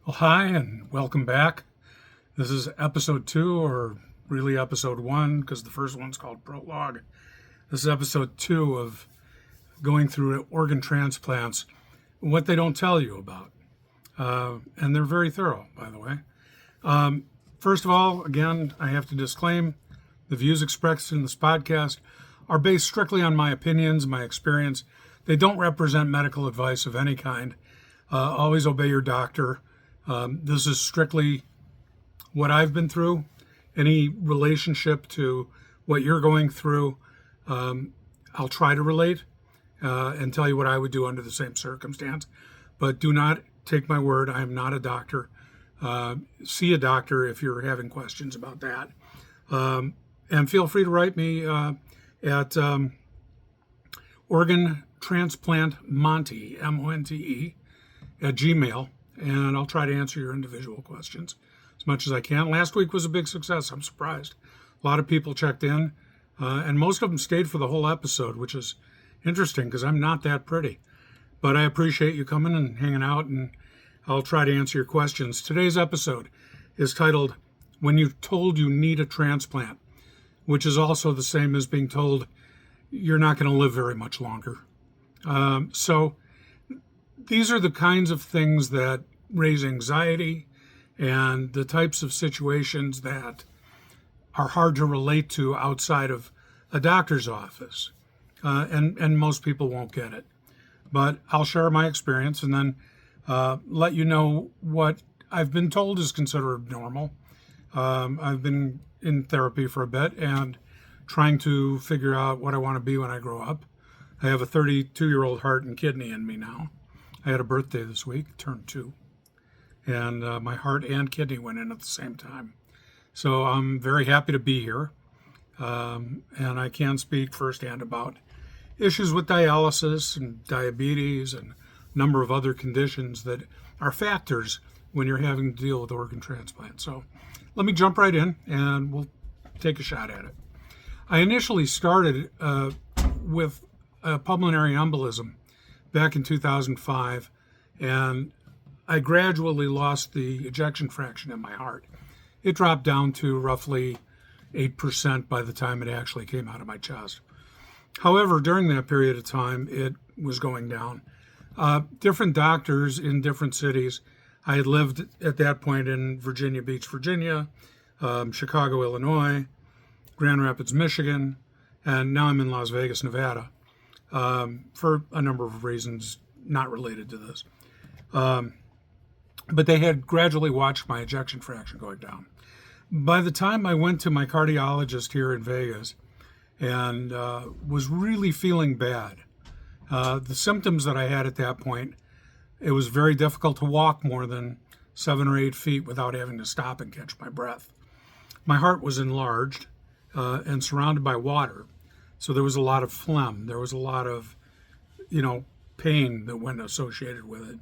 Well, hi, and welcome back. This is episode 2, or really episode 1, because the first one's called Prologue. This is episode 2 of going through organ transplants, what they don't tell you about. And they're very thorough, by the way. First of all, again, I have to disclaim the views expressed in this podcast are based strictly on my opinions, my experience. They don't represent medical advice of any kind. Always obey your doctor. This is strictly what I've been through. Any relationship to what you're going through, I'll try to relate and tell you what I would do under the same circumstance. But do not take my word. I am not a doctor. See a doctor if you're having questions about that. And feel free to write me at organ transplant Monte, Monte, at Gmail, and I'll try to answer your individual questions as much as I can. Last week was a big success. I'm surprised. A lot of people checked in, and most of them stayed for the whole episode, which is interesting because I'm not that pretty. But I appreciate you coming and hanging out, and I'll try to answer your questions. Today's episode is titled, When You're Told You Need a Transplant, which is also the same as being told you're not going to live very much longer. So these are the kinds of things that raise anxiety and the types of situations that are hard to relate to outside of a doctor's office. And most people won't get it. But I'll share my experience and then let you know what I've been told is considered normal. I've been in therapy for a bit and trying to figure out what I want to be when I grow up. I have a 32-year-old heart and kidney in me now. I had a birthday this week, turned 2, and my heart and kidney went in at the same time. So I'm very happy to be here, and I can speak firsthand about issues with dialysis and diabetes and a number of other conditions that are factors when you're having to deal with organ transplant. So let me jump right in, and we'll take a shot at it. I initially started with a pulmonary embolism back in 2005, and I gradually lost the ejection fraction in my heart. It dropped down to roughly 8% by the time it actually came out of my chest. However, during that period of time, it was going down. Different doctors in different cities. I had lived at that point in Virginia Beach, Virginia, Chicago, Illinois, Grand Rapids, Michigan, and now I'm in Las Vegas, Nevada, for a number of reasons not related to this. But they had gradually watched my ejection fraction going down. By the time I went to my cardiologist here in Vegas and was really feeling bad, the symptoms that I had at that point, it was very difficult to walk more than 7 or 8 feet without having to stop and catch my breath. My heart was enlarged and surrounded by water. So there was a lot of phlegm. There was a lot of, pain that went associated with it.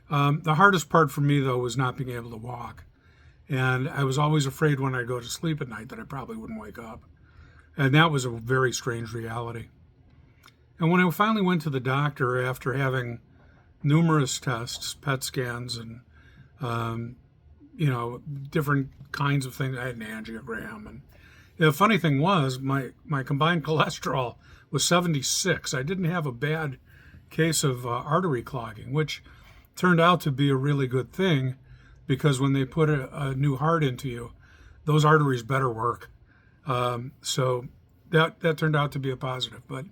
The hardest part for me, though, was not being able to walk. And I was always afraid when I go to sleep at night that I probably wouldn't wake up. And that was a very strange reality. And when I finally went to the doctor after having numerous tests, PET scans, and, different kinds of things, I had an angiogram. And the funny thing was, my combined cholesterol was 76. I didn't have a bad case of artery clogging, which turned out to be a really good thing because when they put a new heart into you, those arteries better work. So that turned out to be a positive. But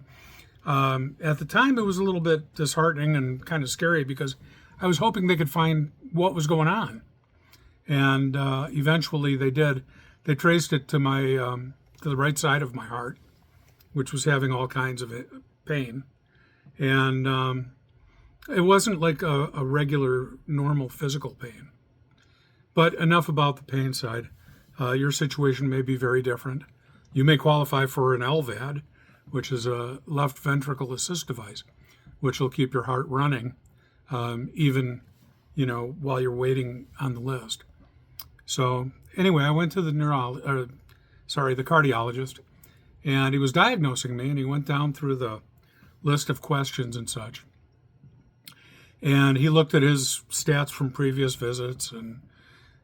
at the time, it was a little bit disheartening and kind of scary because I was hoping they could find what was going on. And eventually they did. They traced it to to the right side of my heart, which was having all kinds of pain. And it wasn't like a regular, normal physical pain. But enough about the pain side. Your situation may be very different. You may qualify for an LVAD, which is a left ventricle assist device, which will keep your heart running, even, while you're waiting on the list. So anyway, I went to the cardiologist, and he was diagnosing me, and he went down through the list of questions and such. And he looked at his stats from previous visits, and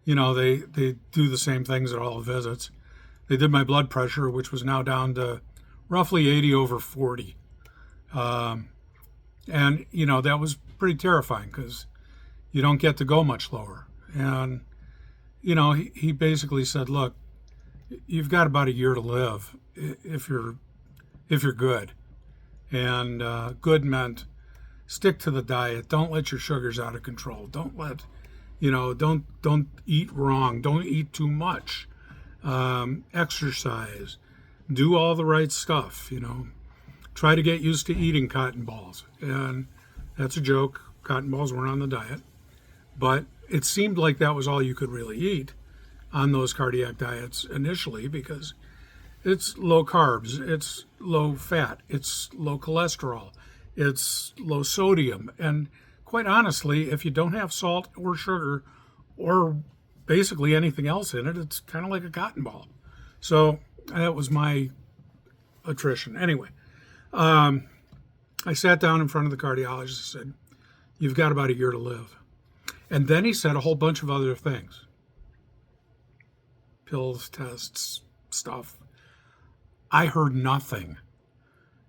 they do the same things at all the visits. They did my blood pressure, which was now down to roughly 80 over 40. And that was pretty terrifying because you don't get to go much lower. And he basically said, look, you've got about a year to live if you're good. And good meant stick to the diet. Don't let your sugars out of control. Don't let don't eat wrong. Don't eat too much. Exercise. Do all the right stuff. Try to get used to eating cotton balls. And that's a joke. Cotton balls weren't on the diet. But it seemed like that was all you could really eat on those cardiac diets initially, because it's low carbs, it's low fat, it's low cholesterol, it's low sodium. And quite honestly, if you don't have salt or sugar or basically anything else in it, it's kind of like a cotton ball. So that was my attrition. Anyway, I sat down in front of the cardiologist and said, you've got about a year to live. And then he said a whole bunch of other things. Pills, tests, stuff. I heard nothing.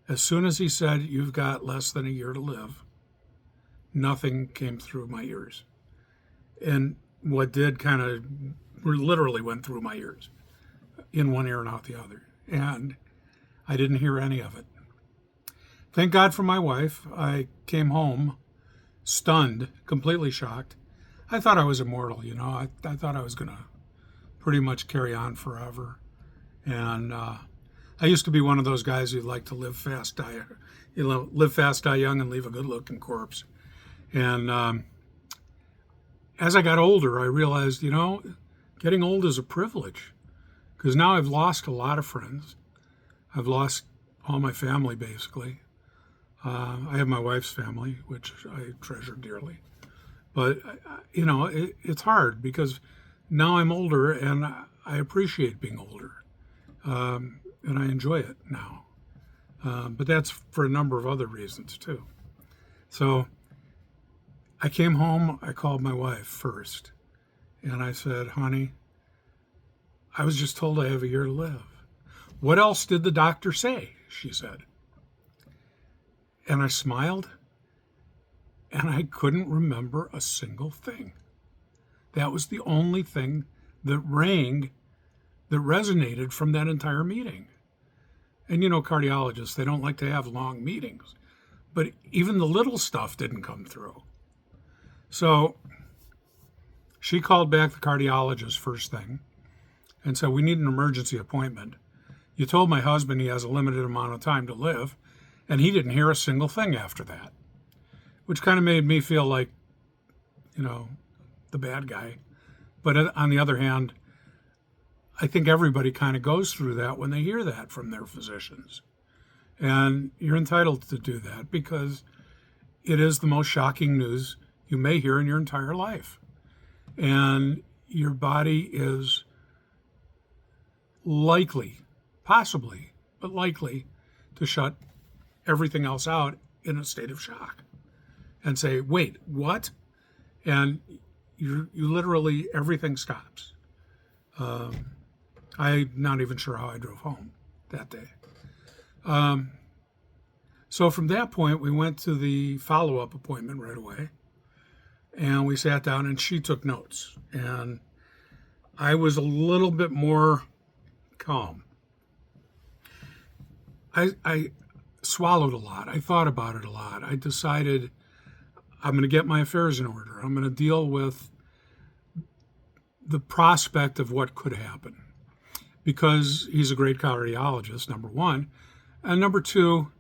As soon as he said, you've got less than a year to live, nothing came through my ears. And what did kind of literally went through my ears, in one ear and out the other. And I didn't hear any of it. Thank God for my wife. I came home stunned, completely shocked. I thought I was immortal, I thought I was going to pretty much carry on forever. And I used to be one of those guys who like to live fast, die young, and leave a good-looking corpse. And as I got older, I realized, getting old is a privilege, because now I've lost a lot of friends. I've lost all my family, basically. I have my wife's family, which I treasure dearly. But, it's hard because now I'm older and I appreciate being older. And I enjoy it now. But that's for a number of other reasons, too. So I came home, I called my wife first. And I said, honey, I was just told I have a year to live. What else did the doctor say? She said. And I smiled, and I couldn't remember a single thing. That was the only thing that resonated from that entire meeting. And cardiologists, they don't like to have long meetings, but even the little stuff didn't come through. So she called back the cardiologist first thing and said, we need an emergency appointment. You told my husband he has a limited amount of time to live, and he didn't hear a single thing after that, which kind of made me feel like, the bad guy. But on the other hand, I think everybody kind of goes through that when they hear that from their physicians. And you're entitled to do that because it is the most shocking news you may hear in your entire life. And your body is likely, possibly, but likely to shut everything else out in a state of shock and say, wait, what? And you literally, everything stops. I'm not even sure how I drove home that day. So from that point, we went to the follow-up appointment right away. And we sat down and she took notes. And I was a little bit more calm. I swallowed a lot. I thought about it a lot. I decided I'm going to get my affairs in order. I'm going to deal with the prospect of what could happen. Because he's a great cardiologist, number one. And number two,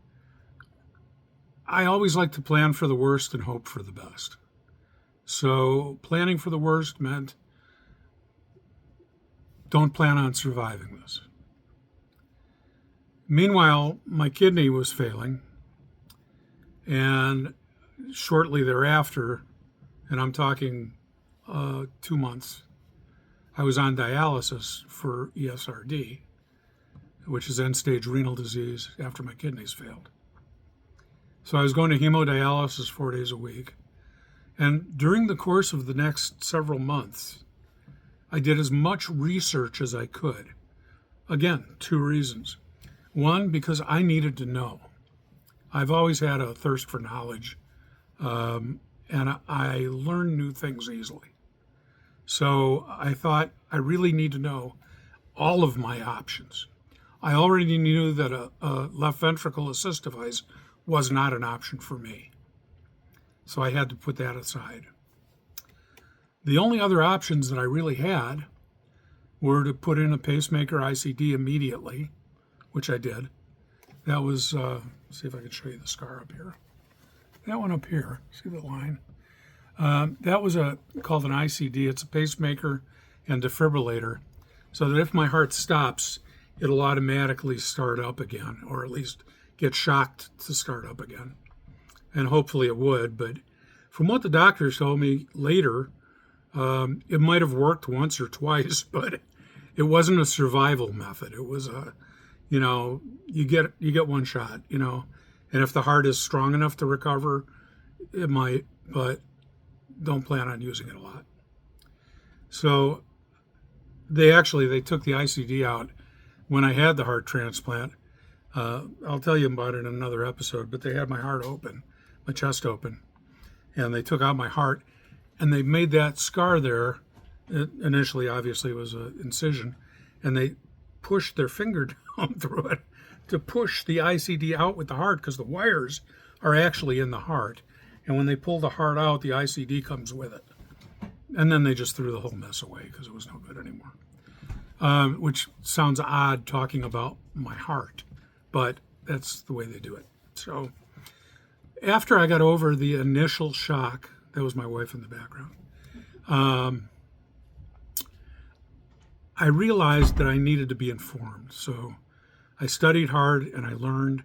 I always like to plan for the worst and hope for the best. So planning for the worst meant don't plan on surviving this. Meanwhile, my kidney was failing, and shortly thereafter, and I'm talking 2 months, I was on dialysis for ESRD, which is end-stage renal disease after my kidneys failed. So I was going to hemodialysis 4 days a week. And during the course of the next several months, I did as much research as I could. Again, two reasons. One, because I needed to know. I've always had a thirst for knowledge, and I learn new things easily. So I thought I really need to know all of my options. I already knew that a left ventricle assist device was not an option for me. So I had to put that aside. The only other options that I really had were to put in a pacemaker ICD immediately, which I did. That was, see if I can show you the scar up here. That one up here, see the line? That was called an ICD. It's a pacemaker and defibrillator, so that if my heart stops, it'll automatically start up again, or at least get shocked to start up again. And hopefully it would, but from what the doctors told me later, it might have worked once or twice, but it wasn't a survival method. It was you get one shot, and if the heart is strong enough to recover, it might, but don't plan on using it a lot. So they took the ICD out when I had the heart transplant. I'll tell you about it in another episode, but they had my heart open, my chest open, and they took out my heart, and they made that scar there. Initially, obviously, it was an incision, and they pushed their finger down through it to push the ICD out with the heart, because the wires are actually in the heart. And when they pull the heart out, the ICD comes with it. And then they just threw the whole mess away because it was no good anymore. Which sounds odd talking about my heart, but that's the way they do it. So after I got over the initial shock, that was my wife in the background, I realized that I needed to be informed. So I studied hard and I learned.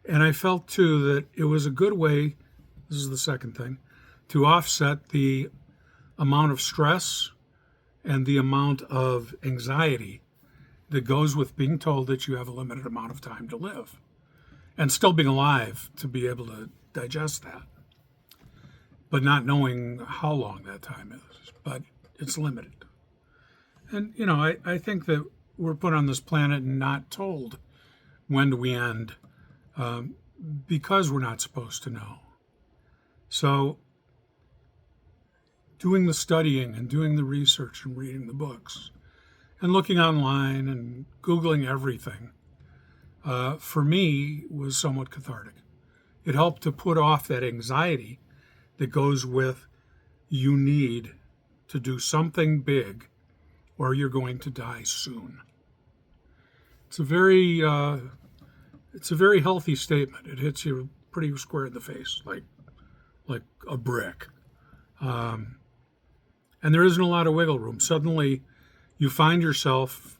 And I felt, too, that it was a good way, this is the second thing, to offset the amount of stress and the amount of anxiety that goes with being told that you have a limited amount of time to live and still being alive to be able to digest that, but not knowing how long that time is, but it's limited. And, I think that we're put on this planet and not told when do we end, because we're not supposed to know. So doing the studying and doing the research and reading the books and looking online and Googling everything, for me, was somewhat cathartic. It helped to put off that anxiety that goes with you need to do something big or you're going to die soon. It's a very healthy statement. It hits you pretty square in the face, like a brick. And there isn't a lot of wiggle room. Suddenly, you find yourself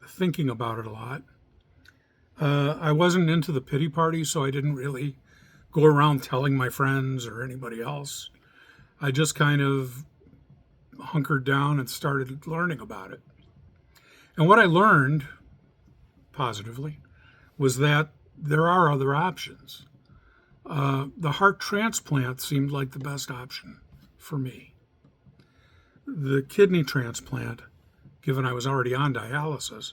thinking about it a lot. I wasn't into the pity party, so I didn't really go around telling my friends or anybody else. I just kind of hunkered down and started learning about it. And what I learned, positively, was that there are other options. The heart transplant seemed like the best option for me. The kidney transplant, given I was already on dialysis,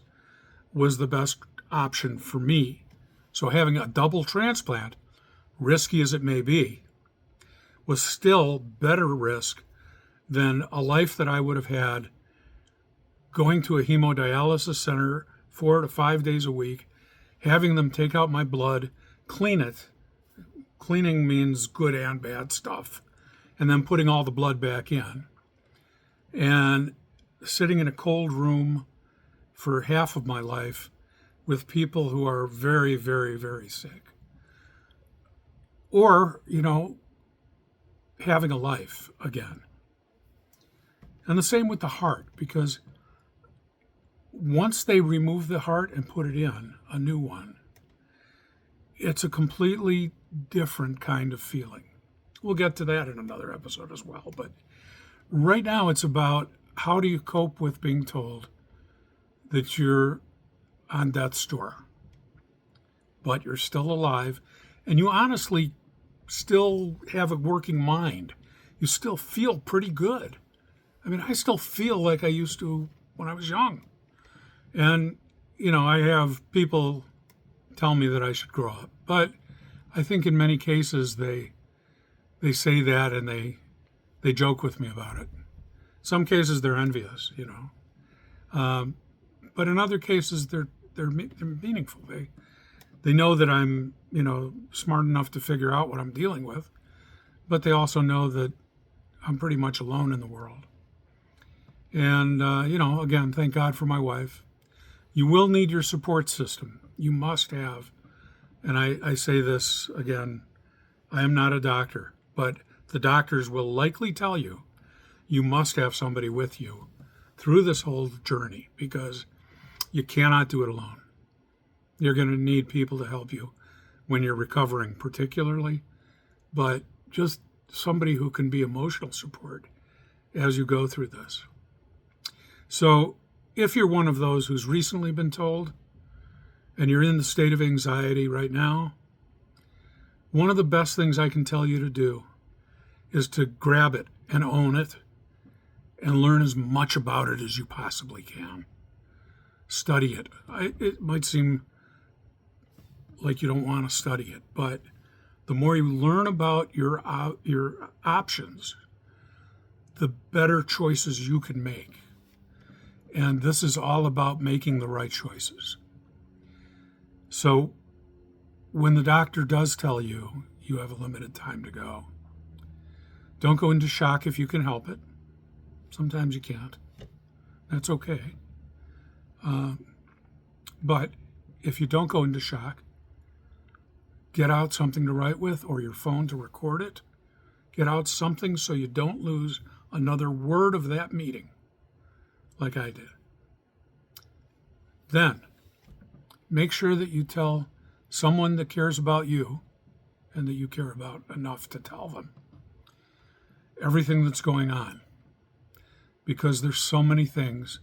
was the best option for me. So having a double transplant, risky as it may be, was still better risk than a life that I would have had going to a hemodialysis center 4 to 5 days a week, having them take out my blood, clean it. Cleaning means good and bad stuff, and then putting all the blood back in. And sitting in a cold room for half of my life with people who are very, very, very sick. Or, having a life again. And the same with the heart, because once they remove the heart and put it in, a new one, it's a completely different kind of feeling. We'll get to that in another episode as well. But right now it's about how do you cope with being told that you're on death's door, but you're still alive, and you honestly still have a working mind. you still feel pretty good. I mean, I still feel like I used to when I was young. And, I have people tell me that I should grow up. But I think in many cases they say that and they joke with me about it. Some cases they're envious, but in other cases they're meaningful. They know that I'm smart enough to figure out what I'm dealing with, but they also know that I'm pretty much alone in the world. And again, thank God for my wife. You will need your support system. You must have. And I say this again, I am not a doctor, but the doctors will likely tell you you must have somebody with you through this whole journey because you cannot do it alone. You're going to need people to help you when you're recovering particularly, but just somebody who can be emotional support as you go through this. So if you're one of those who's recently been told and you're in the state of anxiety right now, one of the best things I can tell you to do is to grab it and own it and learn as much about it as you possibly can. Study it. It might seem like you don't want to study it, but the more you learn about your options, the better choices you can make. And this is all about making the right choices. So when the doctor does tell you you have a limited time to go, don't go into shock if you can help it. Sometimes you can't. That's okay. But if you don't go into shock, get out something to write with or your phone to record it. Get out something so you don't lose another word of that meeting like I did. Then, make sure that you tell someone that cares about you and that you care about enough to tell them everything that's going on. Because there's so many things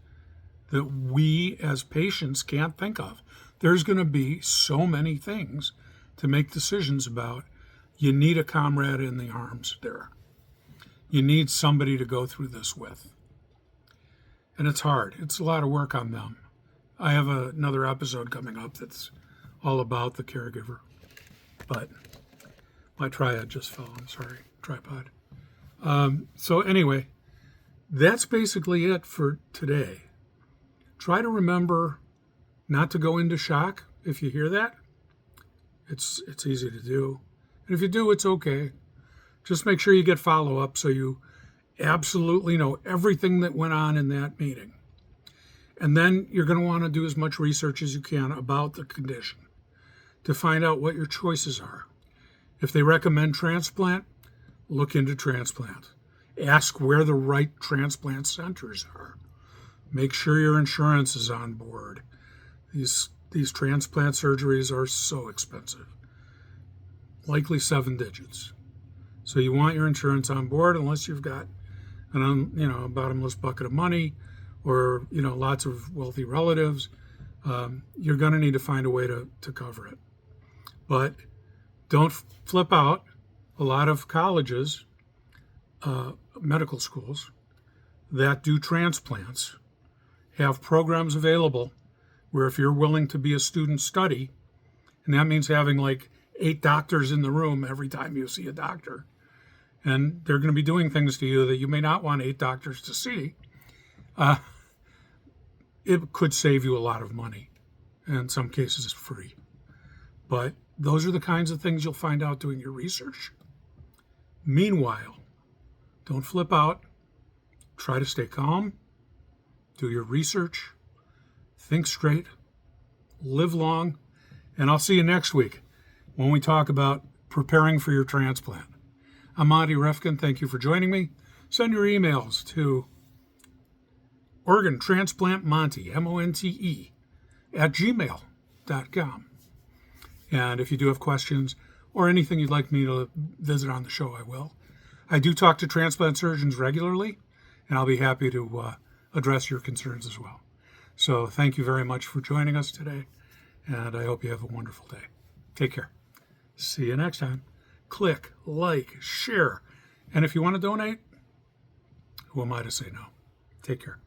that we as patients can't think of. There's going to be so many things to make decisions about. You need a comrade in the arms there. You need somebody to go through this with. And it's hard. It's a lot of work on them. I have another episode coming up that's all about the caregiver. But my triad just fell. I'm sorry, tripod. So anyway, that's basically it for today. Try to remember not to go into shock if you hear that. It's easy to do. And if you do, it's okay. Just make sure you get follow-up so you absolutely know everything that went on in that meeting. And then you're going to want to do as much research as you can about the condition to find out what your choices are. If they recommend transplant, look into transplant. Ask where the right transplant centers are. Make sure your insurance is on board. These transplant surgeries are so expensive, likely 7 digits. So you want your insurance on board unless you've got a bottomless bucket of money or lots of wealthy relatives. You're going to need to find a way to cover it. But don't flip out. A lot of colleges, medical schools that do transplants have programs available where if you're willing to be a student study, and that means having like 8 doctors in the room every time you see a doctor, and they're going to be doing things to you that you may not want 8 doctors to see, it could save you a lot of money. And in some cases, it's free. But those are the kinds of things you'll find out doing your research. Meanwhile, don't flip out. Try to stay calm. Do your research. Think straight. Live long. And I'll see you next week when we talk about preparing for your transplant. I'm Monty Refkin. Thank you for joining me. Send your emails to Organ Transplant Monty, MONTE, @gmail.com. And if you do have questions or anything you'd like me to visit on the show, I will. I do talk to transplant surgeons regularly, and I'll be happy to address your concerns as well. So thank you very much for joining us today, and I hope you have a wonderful day. Take care. See you next time. Click, like, share, And if you want to donate, who am I to say no? Take care.